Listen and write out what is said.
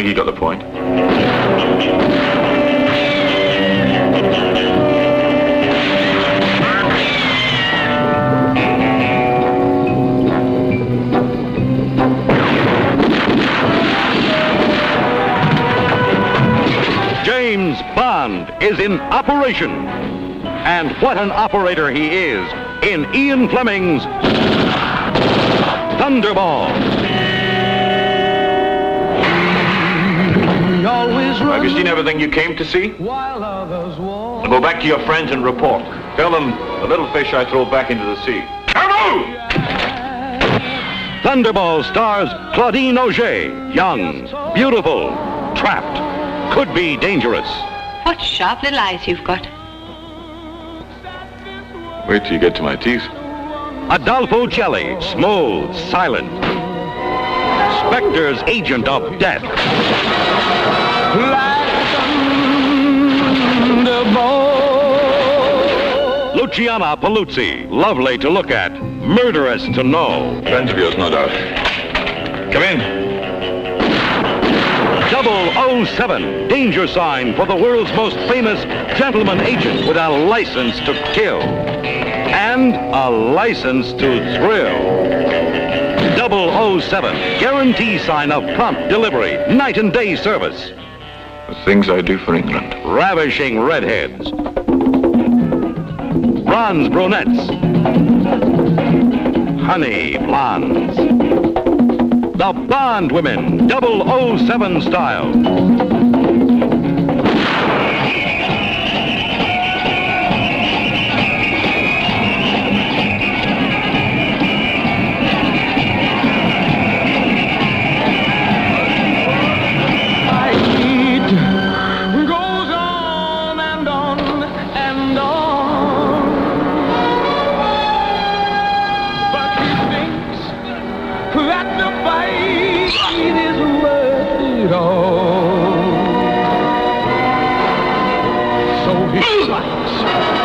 think he got the point. James Bond is in operation. And what an operator he is in Ian Fleming's Thunderball. Have you seen everything you came to see? Go back to your friends and report. Tell them the little fish I throw back into the sea. Come Thunderball stars Claudine Auger, young, beautiful, trapped, could be dangerous. What sharp little eyes you've got. Wait till you get to my teeth. Adolfo Celi, smooth, silent. Spectre's agent of death. Luciana Paluzzi, lovely to look at, murderous to know. Friends of yours, no doubt. Come in. 007, danger sign for the world's most famous gentleman agent with a license to kill. And a license to thrill. 007, guarantee sign of prompt delivery, night and day service. The things I do for England. Ravishing redheads. Bronze brunettes. Honey blondes. The Bond women, 007 style. So he strikes.